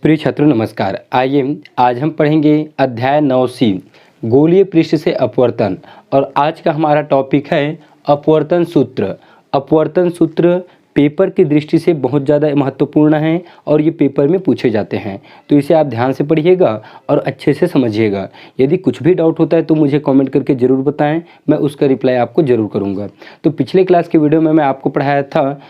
प्रिय छात्रों नमस्कार। आइए आज हम पढ़ेंगे अध्याय 9C गोलीय पृष्ठ से अपवर्तन। और आज का हमारा टॉपिक है अपवर्तन सूत्र। अपवर्तन सूत्र पेपर की दृष्टि से बहुत ज़्यादा महत्वपूर्ण है और ये पेपर में पूछे जाते हैं, तो इसे आप ध्यान से पढ़िएगा और अच्छे से समझिएगा। यदि कुछ भी डाउट होता है तो मुझे कमेंट करके ज़रूर बताएं, मैं उसका रिप्लाई आपको ज़रूर करूँगा। तो पिछले क्लास के वीडियो में मैं आपको पढ़ाया था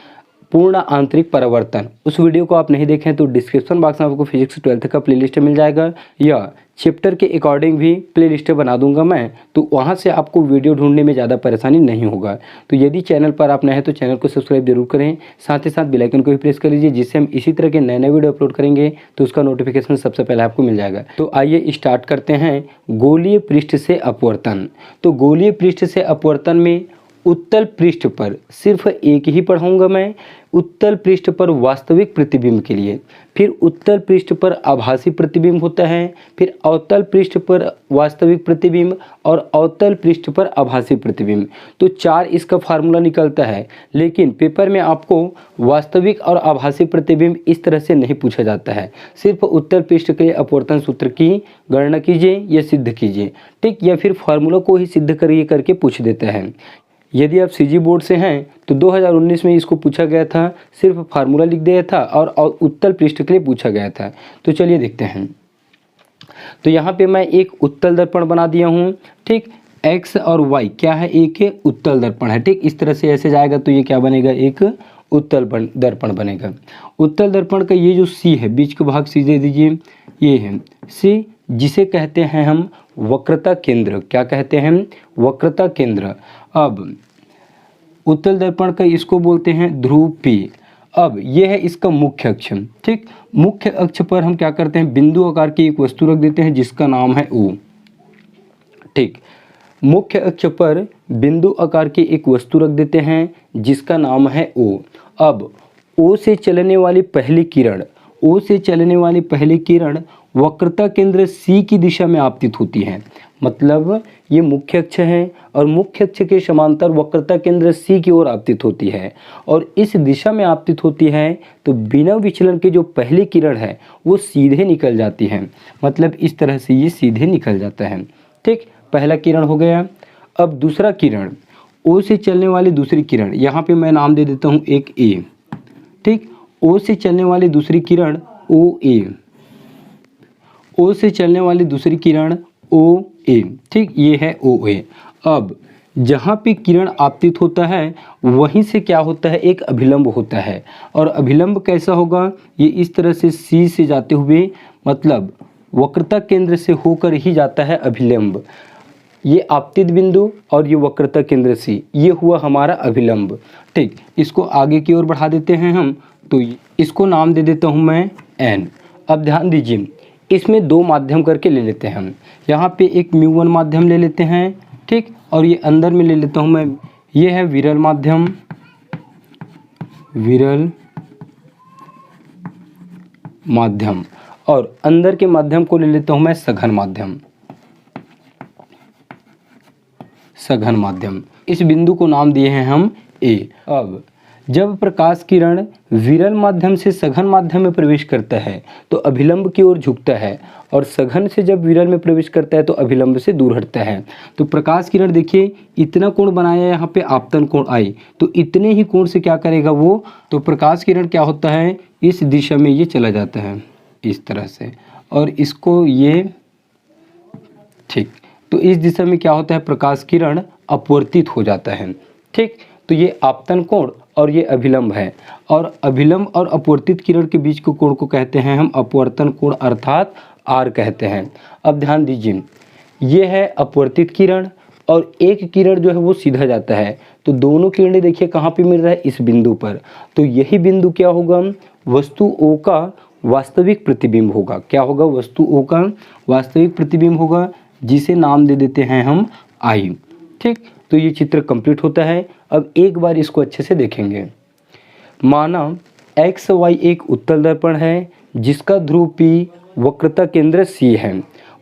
पूर्ण आंतरिक परावर्तन। उस वीडियो को आप नहीं देखें तो डिस्क्रिप्शन बॉक्स में आपको फिजिक्स 12th का प्लेलिस्ट मिल जाएगा, या चैप्टर के अकॉर्डिंग भी प्लेलिस्ट बना दूंगा मैं, तो वहां से आपको वीडियो ढूंढने में ज़्यादा परेशानी नहीं होगा। तो यदि चैनल पर आप नए हैं तो चैनल को सब्सक्राइब जरूर करें, साथ ही साथ बेल आइकन को भी प्रेस कर लीजिए, जिससे हम इसी तरह के नए नए वीडियो अपलोड करेंगे तो उसका नोटिफिकेशन सबसे पहले आपको मिल जाएगा। तो आइए स्टार्ट करते हैं गोलीय पृष्ठ से अपवर्तन। तो गोलीय पृष्ठ से अपवर्तन में उत्तल पृष्ठ पर सिर्फ एक ही पढ़ाऊंगा मैं, उत्तल पृष्ठ पर वास्तविक प्रतिबिंब के लिए। फिर उत्तल पृष्ठ पर आभासी प्रतिबिंब होता है, फिर अवतल पृष्ठ पर वास्तविक प्रतिबिंब और अवतल पृष्ठ पर आभासी प्रतिबिंब। तो 4 इसका फार्मूला निकलता है, लेकिन पेपर में आपको वास्तविक और आभासी प्रतिबिंब इस तरह से नहीं पूछा जाता है। सिर्फ उत्तल पृष्ठ के लिए अपवर्तन सूत्र की गणना कीजिए या सिद्ध कीजिए, ठीक, या फिर फार्मूला को ही सिद्ध करिए करके पूछ देता है। यदि आप सीजी बोर्ड से हैं तो 2019 में इसको पूछा गया था, सिर्फ फार्मूला लिख दिया था और उत्तल पृष्ठ के लिए पूछा गया था। तो चलिए देखते हैं। तो यहाँ पे मैं एक उत्तल दर्पण बना दिया हूँ, ठीक। एक्स और वाई क्या है, एक उत्तल दर्पण है, ठीक। इस तरह से ऐसे जाएगा तो ये क्या बनेगा, एक उत्तल दर्पण बनेगा। उत्तल दर्पण का ये जो सी है, बीच का भाग सी दे दीजिए, ये है सी, जिसे कहते हैं हम वक्रता केंद्र। क्या कहते हैं, वक्रता केंद्र। अब उत्तल दर्पण का इसको बोलते हैं ध्रुव P। अब ये है इसका मुख्य अक्ष, ठीक। मुख्य अक्ष पर हम क्या करते हैं, बिंदु आकार की एक वस्तु रख देते हैं जिसका नाम है O, ठीक। मुख्य अक्ष पर बिंदु आकार की एक वस्तु रख देते हैं जिसका नाम है O। अब O से चलने वाली पहली किरण, O से चलने वाली पहली किरण वक्रता केंद्र C की दिशा में आपतित होती है। मतलब ये मुख्य अक्ष है और मुख्य अक्ष के समांतर वक्रता केंद्र C की ओर आपतित होती है और इस दिशा में आपतित होती है, तो बिना विचलन के जो पहली किरण है वो सीधे निकल जाती है। मतलब इस तरह से ये सीधे निकल जाता है, ठीक। पहला किरण हो गया। अब दूसरा किरण, O से चलने वाली दूसरी किरण, यहाँ पे मैं नाम दे देता हूँ एक A, ठीक। O से चलने वाली दूसरी किरण OA, O से चलने वाली दूसरी किरण OA, ठीक, ये है OA। अब जहाँ पे किरण आपतित होता है वहीं से क्या होता है, एक अभिलंब होता है। और अभिलंब कैसा होगा, ये इस तरह से C से जाते हुए, मतलब वक्रता केंद्र से होकर ही जाता है अभिलंब। ये आपतित बिंदु और ये वक्रता केंद्र C, ये हुआ हमारा अभिलंब, ठीक। इसको आगे की ओर बढ़ा देते हैं हम, तो इसको नाम दे देता हूँ मैं N। अब ध्यान दीजिए, इसमें 2 माध्यम करके ले लेते हैं हम। यहाँ पे एक μ1 माध्यम ले लेते हैं, ठीक, और ये अंदर में ले लेता हूँ मैं, ये है विरल माध्यम, विरल माध्यम, और अंदर के माध्यम को ले लेता हूँ मैं सघन माध्यम, सघन माध्यम। इस बिंदु को नाम दिए हैं हम A। अब जब प्रकाश किरण विरल माध्यम से सघन माध्यम में प्रवेश करता है तो अभिलंब की ओर झुकता है, और सघन से जब विरल में प्रवेश करता है तो अभिलंब से दूर हटता है। तो प्रकाश किरण देखिए इतना कोण बनाया यहाँ पे आपतन कोण आई, तो इतने ही कोण से क्या करेगा वो, तो प्रकाश किरण क्या होता है, इस दिशा में ये चला जाता है इस तरह से, और इसको ये, ठीक। तो इस दिशा में क्या होता है, प्रकाश किरण अपवर्तित हो जाता है, ठीक। तो ये आपतन कोण और ये अभिलंब है, और अभिलंब और अपवर्तित किरण के बीच के कोण को कहते हैं हम अपवर्तन कोण, अर्थात R कहते हैं। अब ध्यान दीजिए, ये है अपवर्तित किरण और एक किरण जो है वो सीधा जाता है, तो दोनों किरणें देखिए कहाँ पे मिल रहा है, इस बिंदु पर। तो यही बिंदु क्या होगा, वस्तु O का वास्तविक प्रतिबिंब होगा। क्या होगा, वस्तु O का वास्तविक प्रतिबिंब होगा, जिसे नाम दे देते हैं हम I, ठीक। तो ये चित्र कंप्लीट होता है। अब एक बार इसको अच्छे से देखेंगे। माना XY एक उत्तल दर्पण है जिसका ध्रुव P वक्रता केंद्र C है।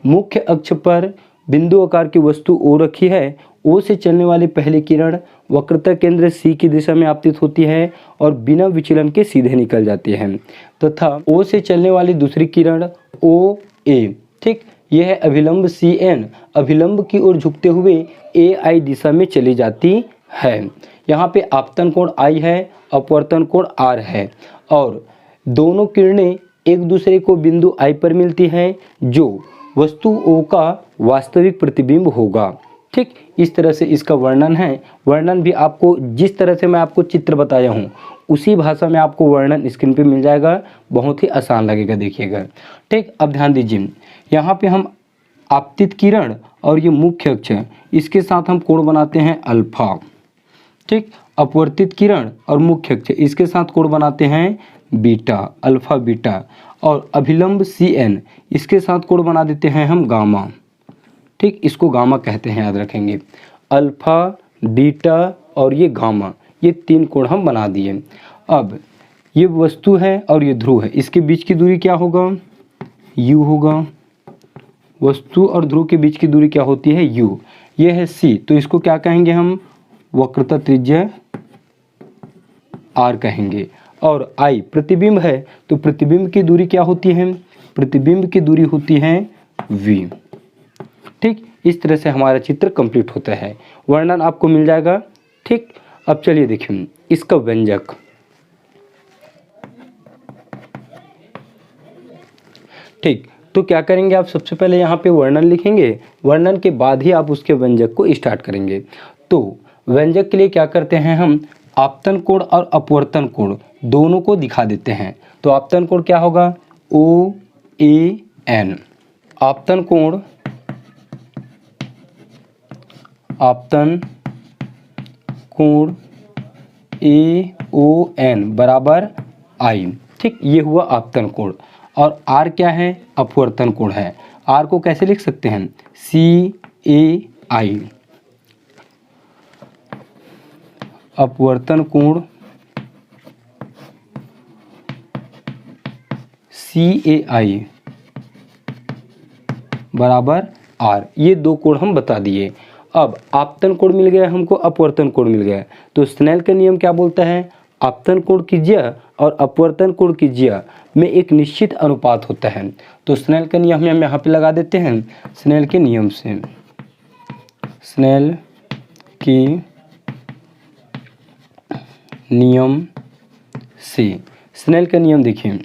मुख्य अक्ष पर बिंदु आकार की वस्तु O रखी है, ओ से चलने वाली पहली किरण वक्रता केंद्र सी की दिशा में आपतित होती है और बिना विचलन के सीधे निकल जाती है, तथा ओ से चलने वाली दूसरी किरण ओ ए, ठीक, यह है अभिलंब सी एन, अभिलंब की ओर झुकते हुए ए आई दिशा में चली जाती है। यहाँ पे आपतन कोण आई है, अपवर्तन कोण आर है और दोनों किरणें एक दूसरे को बिंदु आई पर मिलती हैं जो वस्तु ओ का वास्तविक प्रतिबिंब होगा। ठीक, इस तरह से इसका वर्णन है। वर्णन भी आपको जिस तरह से मैं आपको चित्र बताया हूँ उसी भाषा में आपको वर्णन स्क्रीन पे मिल जाएगा, बहुत ही आसान लगेगा, देखिएगा। ठीक, अब ध्यान दीजिए, यहाँ पे हम आपतित किरण और ये मुख्य अक्ष इसके साथ हम कोण बनाते हैं अल्फा। ठीक, अपवर्तित किरण और मुख्य अक्ष इसके साथ कोण बनाते हैं बीटा, अल्फा बीटा, और अभिलंब सी एन इसके साथ कोण बना देते हैं हम गामा। ठीक, इसको गामा कहते हैं, याद रखेंगे। अल्फा, बीटा और ये गामा, ये तीन कोण हम बना दिए। अब ये वस्तु है और ये ध्रुव है, इसके बीच की दूरी क्या होगा? यू होगा। वस्तु और ध्रुव के बीच की दूरी क्या होती है? यू। ये है सी, तो इसको क्या कहेंगे हम? वक्रता त्रिज्या आर कहेंगे। और आई प्रतिबिंब है, तो प्रतिबिंब की दूरी क्या होती है? प्रतिबिंब की दूरी होती है वी। ठीक, इस तरह से हमारा चित्र कंप्लीट होता है। वर्णन आपको मिल जाएगा। ठीक, अब चलिए देखिए इसका व्यंजक। ठीक, तो क्या करेंगे आप? सबसे पहले यहाँ पे वर्णन लिखेंगे, वर्णन के बाद ही आप उसके व्यंजक को स्टार्ट करेंगे। तो व्यंजक के लिए क्या करते हैं हम? आपतन कोण और अपवर्तन कोण दोनों को दिखा देते हैं। तो आपतन कोण क्या होगा? ओ ए एन। आपतन कोण, आपतन कोण ए ओ एन बराबर आई। ठीक, ये हुआ आपतन कोण। और आर क्या है? अपवर्तन कोण है। आर को कैसे लिख सकते हैं? सी ए आई। अपवर्तन कोण सी ए आई बराबर आर। ये दो कोण हम बता दिए। अब आपतन कोण मिल गया हमको, अपवर्तन कोण मिल गया, तो स्नेल का नियम क्या बोलता है? आपतन कोण की ज्या और अपवर्तन कोण की ज्या में एक निश्चित अनुपात होता है। तो स्नेल का नियम हम यहाँ पे लगा देते हैं। स्नेल के नियम से, स्नेल की नियम से, स्नेल का नियम देखिए,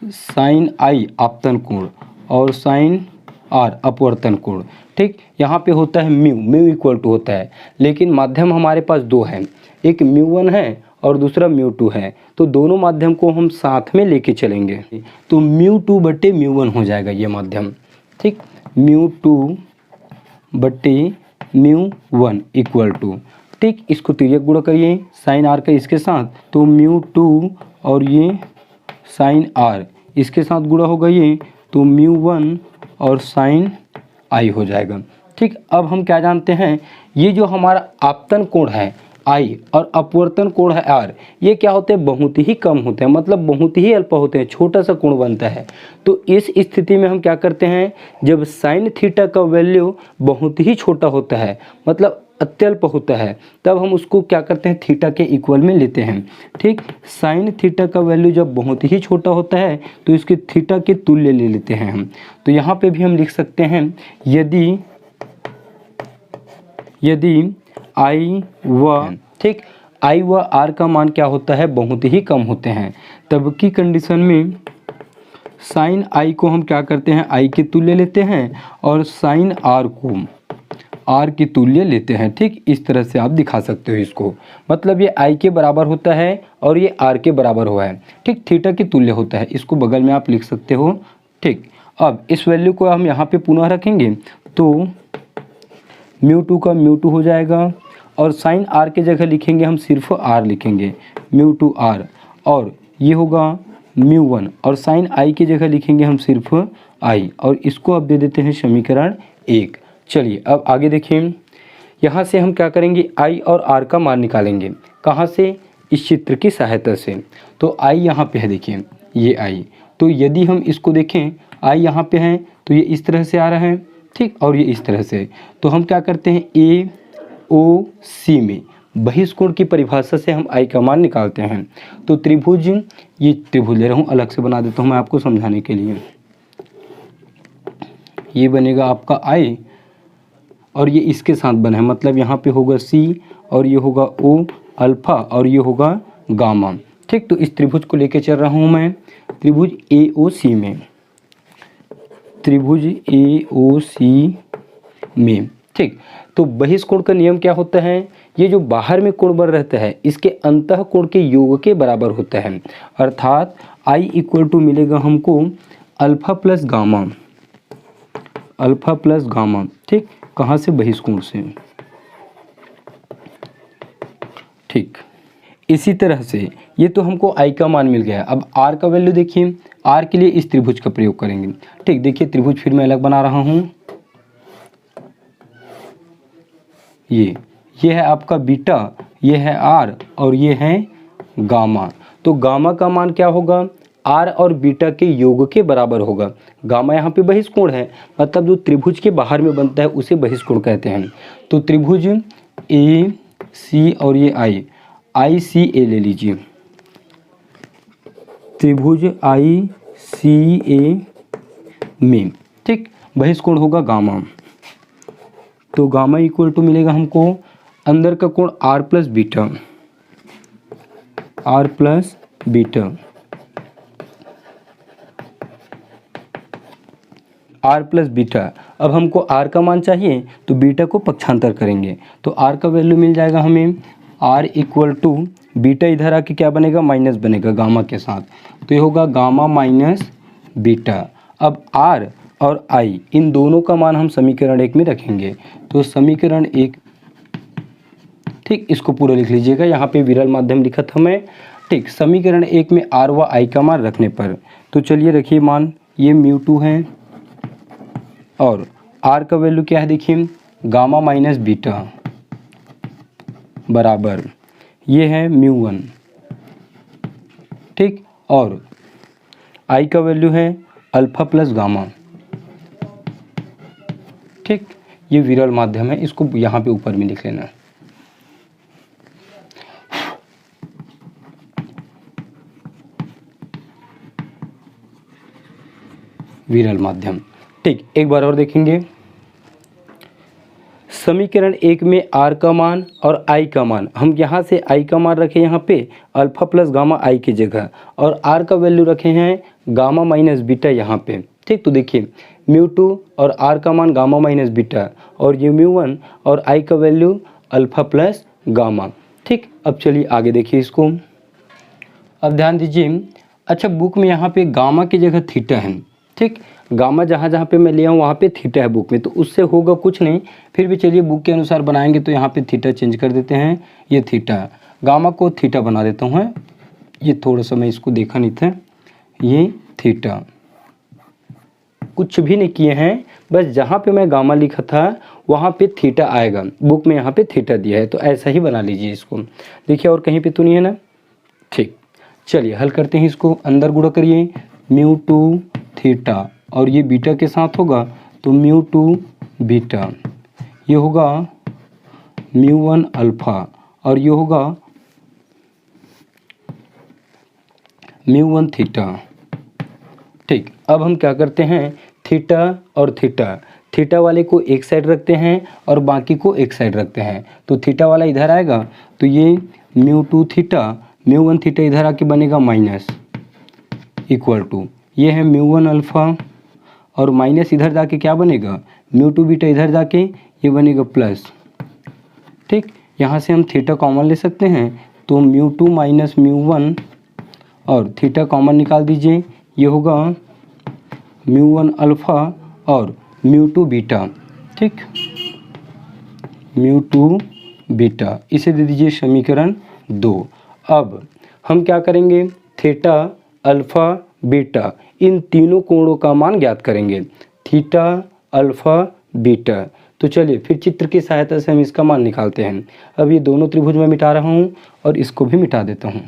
साइन आई आपतन कोण और साइन आर अपवर्तन कोण। ठीक, यहाँ पे होता है म्यू, म्यू इक्वल टू होता है, लेकिन माध्यम हमारे पास दो हैं, एक म्यू1 है और दूसरा म्यू2 है, तो दोनों माध्यम को हम साथ में लेके चलेंगे, तो म्यू2 बटे म्यू1 हो जाएगा ये माध्यम। ठीक, म्यू2 बटे म्यू1 इक्वल टू, ठीक, इसको तिर्यक गुणा करिए साइन आर का इसके साथ, तो म्यू2 और ये साइन आर इसके साथ गुणा होगा ये, तो म्यू1 और साइन आई हो जाएगा। ठीक, अब हम क्या जानते हैं? ये जो हमारा आपतन कोण है आई और अपवर्तन कोण है आर, ये क्या होते हैं? बहुत ही कम होते हैं, मतलब बहुत ही अल्प होते हैं, छोटा सा कोण बनता है। तो इस स्थिति में हम क्या करते हैं? जब साइन थीटा का वैल्यू बहुत ही छोटा होता है, मतलब अत्यल्प होता है, तब हम उसको क्या करते हैं? थीटा के इक्वल में लेते हैं। ठीक, साइन थीटा का वैल्यू जब बहुत ही छोटा होता है तो इसके थीटा के तुल्य ले लेते हैं हम। तो यहाँ पे भी हम लिख सकते हैं, यदि आई व, ठीक, आई व आर का मान क्या होता है? बहुत ही कम होते हैं, तब की कंडीशन में साइन आई को हम क्या करते हैं? आई के तुल्य लेते हैं और साइन आर को आर की तुल्य लेते हैं। ठीक, इस तरह से आप दिखा सकते हो इसको, मतलब ये आई के बराबर होता है और ये आर के बराबर हुआ है। ठीक, थीटा की तुल्य होता है, इसको बगल में आप लिख सकते हो। ठीक, अब इस वैल्यू को हम यहाँ पे पुनः रखेंगे, तो म्यू2 का म्यू2 हो जाएगा और साइन आर के जगह लिखेंगे हम सिर्फ आर लिखेंगे, म्यू2 आर, और ये होगा म्यू1, और साइन आई की जगह लिखेंगे हम सिर्फ आई, और इसको अब दे देते हैं समीकरण 1। चलिए अब आगे देखिए, यहाँ से हम क्या करेंगे? आई और आर का मान निकालेंगे। कहाँ से? इस चित्र की सहायता से। तो आई यहाँ पे है, देखिए ये आई, तो यदि हम इसको देखें, आई यहाँ पे है तो ये इस तरह से आ रहा है, ठीक, और ये इस तरह से। तो हम क्या करते हैं, ए ओ सी में बहिष्कोण की परिभाषा से हम आई का मान निकालते हैं। तो त्रिभुज, ये त्रिभुज ले रहा हूँ, अलग से बना देता हूँ मैं आपको समझाने के लिए। ये बनेगा आपका आई और ये इसके साथ बना है, मतलब यहाँ पे होगा सी और ये होगा ओ अल्फा और ये होगा गामा। ठीक, तो इस त्रिभुज को लेके चल रहा हूँ मैं त्रिभुज ए ओ सी में, त्रिभुज ए ओ सी में। ठीक, तो बहिष्कोण का नियम क्या होता है, ये जो बाहर में कोण बन रहता है इसके अंतः कोण के योग के बराबर होता है, अर्थात आई इक्वल टू मिलेगा हमको alpha plus gamma, alpha plus gamma. ठीक, कहाँ से, बहिष्कोण से। ठीक, इसी तरह से ये तो हमको आई का मान मिल गया। अब आर का वैल्यू देखिए, आर के लिए इस त्रिभुज का प्रयोग करेंगे। ठीक, देखिए त्रिभुज फिर मैं अलग बना रहा हूँ। ये है आपका बीटा, ये है आर और ये है गामा। तो गामा का मान क्या होगा, आर और बीटा के योग के बराबर होगा। गामा यहाँ पे बहिष्कोण है, मतलब जो त्रिभुज के बाहर में बनता है उसे बहिष्कोण कहते हैं। तो त्रिभुज ए सी और ये आई सी ए ले लीजिए, त्रिभुज आई सी ए में। ठीक, बहिष्कोण होगा गामा। तो गामा इक्वल टू मिलेगा हमको अंदर का कोण R plus beta, R plus beta, R plus beta. अब हमको आर का मान चाहिए तो बीटा को पक्षांतर करेंगे, तो आर का वैल्यू मिल जाएगा हमें आर इक्वल टू बीटा इधर आके क्या बनेगा, माइनस बनेगा गामा के साथ, तो ये होगा गामा माइनस बीटा। अब आर और आई इन दोनों का मान हम समीकरण 1 में रखेंगे, तो समीकरण 1, ठीक, इसको पूरा लिख लीजिएगा, यहाँ पे विरल माध्यम लिखा था मैं। ठीक, समीकरण 1 में आर व आई का मान रखने पर, तो चलिए रखिए मान, ये μ2 है और आर का वैल्यू क्या है देखिए, गामा माइनस बीटा बराबर ये है μ1। ठीक, और आई का वैल्यू है अल्फा प्लस गामा। ठीक, ये विरल माध्यम है, इसको यहाँ पे ऊपर में लिख लेना। विरल माध्यम। ठीक, एक बार और देखेंगे, समीकरण 1 में आर का मान और आई का मान, हम यहाँ से आई का मान रखे यहाँ पे अल्फा प्लस गामा आई की जगह, और आर का वैल्यू रखे हैं गामा माइनस बीटा यहाँ पे। ठीक, तो देखिए μ2 और आर का मान गामा माइनस बीटा और ये μ1 और आई का वैल्यू अल्फा प्लस गामा। ठीक, अब चलिए आगे देखिए इसको। अब ध्यान दीजिए, अच्छा बुक में यहाँ पे गामा की जगह थीटा है। ठीक, गामा जहाँ जहाँ पे मैं लिया हूँ वहाँ पे थीटा है बुक में, तो उससे होगा कुछ नहीं, फिर भी चलिए बुक के अनुसार बनाएंगे, तो यहाँ पे थीटा चेंज कर देते हैं, ये थीटा, गामा को थीटा बना देता हूँ। ये थोड़ा सा मैं इसको देखा नहीं था, ये थीटा, कुछ भी नहीं किए हैं, बस जहाँ पे मैं गामा लिखा था वहाँ पे थीटा आएगा, बुक में यहाँ पे थीटा दिया है, तो ऐसा ही बना लीजिए इसको। देखिए और कहीं पे तो नहीं है ना। ठीक, चलिए हल करते हैं इसको, अंदर गुणा करिए, μ2 थीटा और ये बीटा के साथ होगा तो μ2 बीटा, ये होगा μ1 अल्फा और ये होगा μ1 थीटा। ठीक, अब हम क्या करते हैं, थीटा और थीटा, थीटा वाले को एक साइड रखते हैं और बाकी को एक साइड रखते हैं, तो थीटा वाला इधर आएगा तो ये μ2 थीटा, μ1 थीटा इधर आके बनेगा माइनस, इक्वल टू ये है μ1 अल्फ़ा और माइनस इधर जाके क्या बनेगा, μ2 बीटा इधर जाके ये बनेगा प्लस। ठीक, यहाँ से हम थीटा कॉमन ले सकते हैं, तो μ2 माइनस μ1 और थीटा कॉमन निकाल दीजिए, ये होगा μ1 अल्फ़ा और μ2 बीटा। ठीक, μ2 बीटा, इसे दे दीजिए समीकरण 2। अब हम क्या करेंगे, थीटा अल्फ़ा बीटा इन तीनों कोणों का मान ज्ञात करेंगे, थीटा अल्फ़ा बीटा। तो चलिए फिर चित्र की सहायता से हम इसका मान निकालते हैं। अब ये दोनों त्रिभुज में मिटा रहा हूँ और इसको भी मिटा देता हूँ।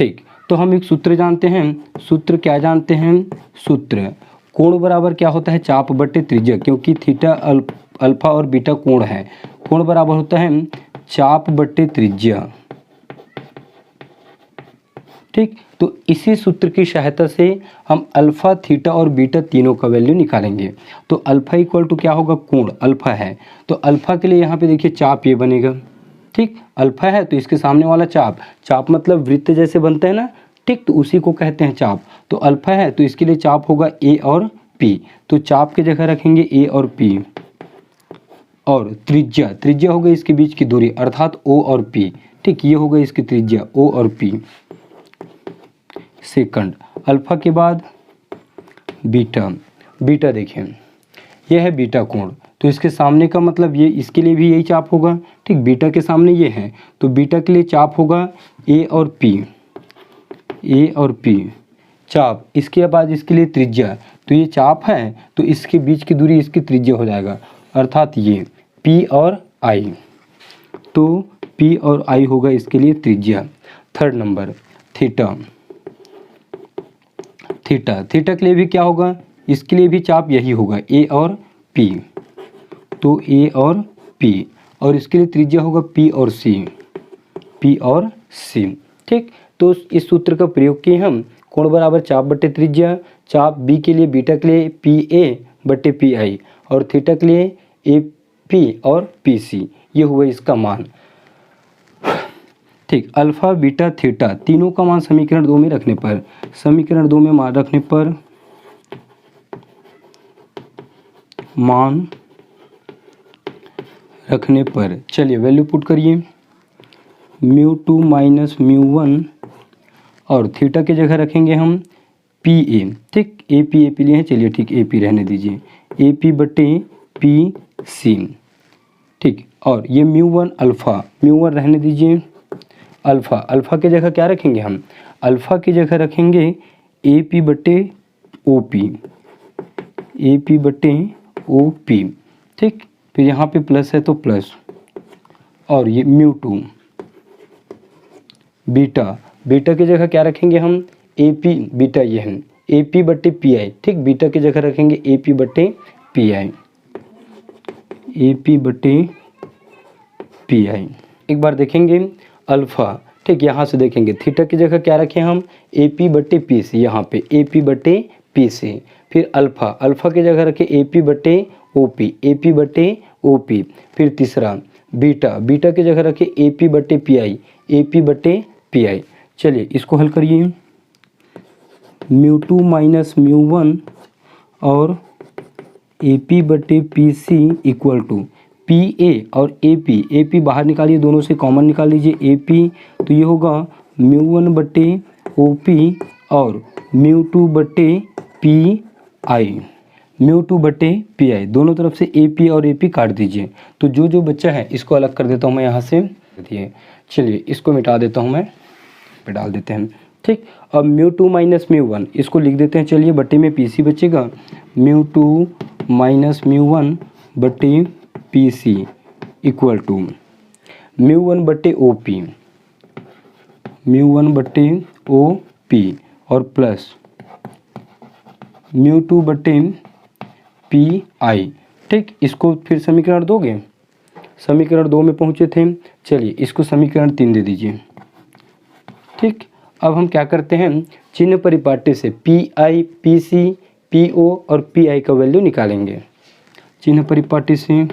ठीक, तो हम एक सूत्र जानते हैं। सूत्र क्या जानते हैं? सूत्र कोण बराबर क्या होता है? चाप बटे त्रिज्या, क्योंकि थीटा अल्फा और बीटा कोण है। कोण बराबर होता है चाप बटे त्रिज्या। ठीक, तो इसी सूत्र की सहायता से हम अल्फा, थीटा और बीटा तीनों का वैल्यू निकालेंगे। तो अल्फा इक्वल टू क्या होगा? कोण अल्फा है, तो अल्फा के लिए यहाँ पे देखिए चाप ये बनेगा। ठीक, अल्फा है तो इसके सामने वाला चाप, चाप मतलब वृत्त जैसे बनते हैं ना, ठीक, तो उसी को कहते हैं चाप। तो अल्फा है तो इसके लिए चाप होगा ए और पी, तो चाप की जगह रखेंगे ए और पी। और त्रिज्या, त्रिज्या होगा इसके बीच की दूरी अर्थात ओ और पी। ठीक, ये होगा इसकी त्रिज्या ओ और पी। सेकंड, अल्फा के बाद बीटा। बीटा देखें, यह है बीटा कोण, तो इसके सामने का मतलब ये, इसके लिए भी यही चाप होगा। ठीक, बीटा के सामने ये है तो बीटा के लिए चाप होगा ए और पी। ए और पी चाप, इसके बाद इसके लिए त्रिज्या, तो ये चाप है तो इसके बीच की दूरी इसकी त्रिज्या हो जाएगा अर्थात ये पी और आई। तो पी और आई होगा इसके लिए त्रिज्या। Third number theta. Theta, theta के लिए भी क्या होगा? इसके लिए भी चाप यही होगा ए और पी, तो ए और पी, और इसके लिए त्रिज्या होगा पी और सी। पी और सी। ठीक, तो इस सूत्र का प्रयोग किए हम। कोण बराबर चाप बटे त्रिज्या, चाप बी के लिए, बीटा के लिए पी ए बटे पी आई, और थीटा के लिए ए पी और पी सी, ये हुआ इसका मान। ठीक, अल्फा बीटा थीटा तीनों का मान समीकरण 2 में रखने पर, समीकरण 2 में मान रखने पर, मान रखने पर चलिए वैल्यू पुट करिए। μ2 माइनस μ1, और थीटा की जगह रखेंगे हम पी ए। ठीक, ए पी लिए हैं, चलिए ठीक ए पी रहने दीजिए, ए पी बटे पी सी। ठीक, और ये μ1 अल्फ़ा, μ1 रहने दीजिए अल्फ़ा। अल्फ़ा की जगह क्या रखेंगे हम? अल्फ़ा की जगह रखेंगे ए पी बटे ओ पी। ए पी बटे ओ पी। ठीक, फिर यहाँ पे प्लस है तो प्लस, और ये μ2 बीटा। बीटा की जगह क्या रखेंगे हम? ए पी, बीटा ये है ए पी बटे पी आई। ठीक, बीटा की जगह रखेंगे ए पी बटे पी आई। ए पी बटे पी आई। एक बार देखेंगे अल्फ़ा। ठीक, यहाँ से देखेंगे थीटा की जगह क्या रखें हम? ए पी बटे पी सी, यहाँ पे ए पी बटे पी सी। फिर अल्फ़ा, अल्फ़ा की जगह रखें ए पी बटे ओ पी, ए पी बटे ओ पी। फिर तीसरा बीटा, बीटा की जगह रखें ए पी बटे पी आई, ए पी बटे पी आई। चलिए इसको हल करिए। μ2 माइनस μ1 और ए पी बटे P C equal to P A और ए पी बाहर निकालिए, दोनों से कॉमन निकाल लीजिए ए पी, तो ये होगा μ1 बटे ओ पी और μ2 बटे पी आई। μ2 बटे पी आई, दोनों तरफ से ए पी और ए पी काट दीजिए, तो जो जो बच्चा है इसको अलग कर देता हूँ मैं यहाँ से। चलिए इसको मिटा देता हूँ मैं, पे डाल देते हैं। ठीक, अब μ2 माइनस μ1 इसको लिख देते हैं, चलिए बटे में पी सी बचेगा। μ2 माइनस μ1 बटे पी सी इक्वल टू μ1 बटे ओ पी, μ1 बटे ओ पी और प्लस μ2 बटे पी आई। ठीक, इसको फिर समीकरण दोगे, समीकरण 2 में पहुँचे थे, चलिए इसको समीकरण 3 दे दीजिए। ठीक, अब हम क्या करते हैं? चिन्ह परिपाटी से P I, P C, P O और पी आई का वैल्यू निकालेंगे। चिन्ह परिपाटी से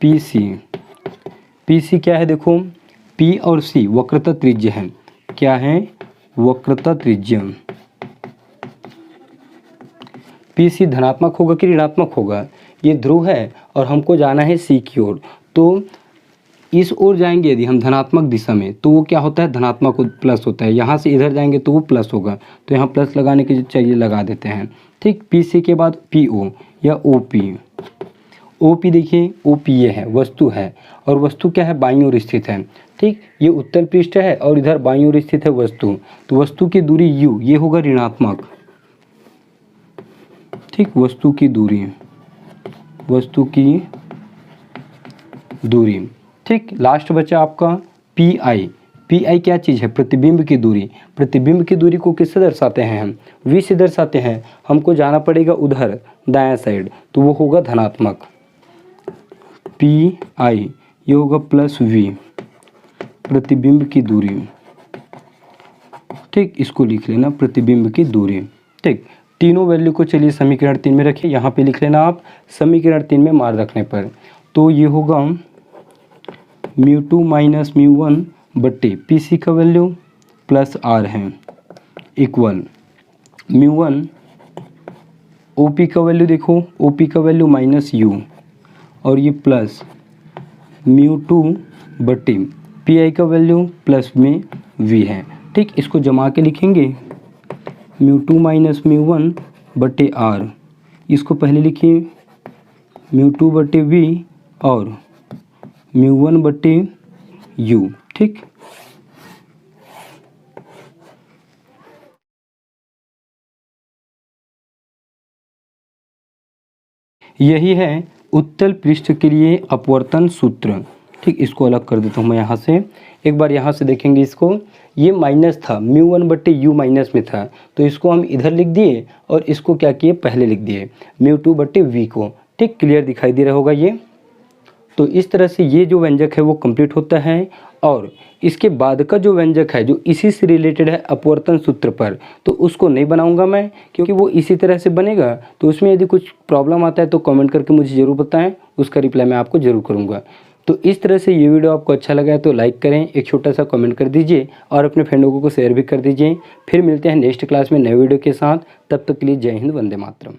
पी सी। पी सी क्या है? देखो पी और सी वक्रता त्रिज्य है। क्या है? वक्रता त्रिज्य। पी सी धनात्मक होगा कि ऋणात्मक होगा? ये ध्रुव है और हमको जाना है सी की ओर, तो इस ओर जाएंगे यदि हम धनात्मक दिशा में तो वो क्या होता है? धनात्मक प्लस होता है। यहाँ से इधर जाएंगे तो वो प्लस होगा, तो यहाँ प्लस लगाने के चाहिए लगा देते हैं। ठीक, पी सी के बाद पी ओ या ओ पी। ओ पी देखिए, ओ पी ये है, वस्तु है, और वस्तु क्या है? बाईं ओर स्थित है। ठीक, ये उत्तल पृष्ठ है और इधर बाईं ओर स्थित है वस्तु, तो वस्तु की दूरी यू, ये होगा ऋणात्मक। ठीक, वस्तु की दूरी, वस्तु की दूरी। ठीक, लास्ट बचा आपका पी आई। पी आई क्या चीज़ है? प्रतिबिंब की दूरी। प्रतिबिंब की दूरी को किससे दर्शाते हैं हम? वी से दर्शाते हैं। हमको जाना पड़ेगा उधर दायां साइड, तो वो होगा धनात्मक पी आई, ये होगा प्लस वी, प्रतिबिंब की दूरी। ठीक, इसको लिख लेना प्रतिबिंब की दूरी। ठीक, तीनों वैल्यू को चलिए समीकरण 3 में रखिए, यहाँ पे लिख लेना आप समीकरण 3 में मार रखने पर। तो ये होगा μ2 माइनस μ1 बट्टे पी सी का वैल्यू प्लस आर है इक्वल μ1 ओ पी का वैल्यू, देखो ओ पी का वैल्यू माइनस यू, और ये प्लस μ2 बट्टे पी आई का वैल्यू प्लस में वी है। ठीक, इसको जमा के लिखेंगे μ2 माइनस μ1 बट्टे आर, इसको पहले लिखिए μ2 बट्टे वी और μ1 बट्टे यू। ठीक, यही है उत्तल पृष्ठ के लिए अपवर्तन सूत्र। ठीक, इसको अलग कर देता हूँ मैं यहाँ से। एक बार यहाँ से देखेंगे इसको, ये माइनस था, μ1 बट्टे यू माइनस में था, तो इसको हम इधर लिख दिए और इसको क्या किए, पहले लिख दिए μ2 बट्टे वी को। ठीक, क्लियर दिखाई दे रहा होगा ये। तो इस तरह से ये जो व्यंजक है वो कंप्लीट होता है, और इसके बाद का जो व्यंजक है जो इसी से रिलेटेड है अपवर्तन सूत्र पर, तो उसको नहीं बनाऊंगा मैं, क्योंकि वो इसी तरह से बनेगा। तो उसमें यदि कुछ प्रॉब्लम आता है तो कमेंट करके मुझे ज़रूर बताएं, उसका रिप्लाई मैं आपको ज़रूर करूंगा। तो इस तरह से ये वीडियो आपको अच्छा लगा है तो लाइक करें, एक छोटा सा कमेंट कर दीजिए और अपने फ्रेंडों को शेयर भी कर दीजिए। फिर मिलते हैं नेक्स्ट क्लास में नए वीडियो के साथ, तब तक के लिए जय हिंद, वंदे मातरम।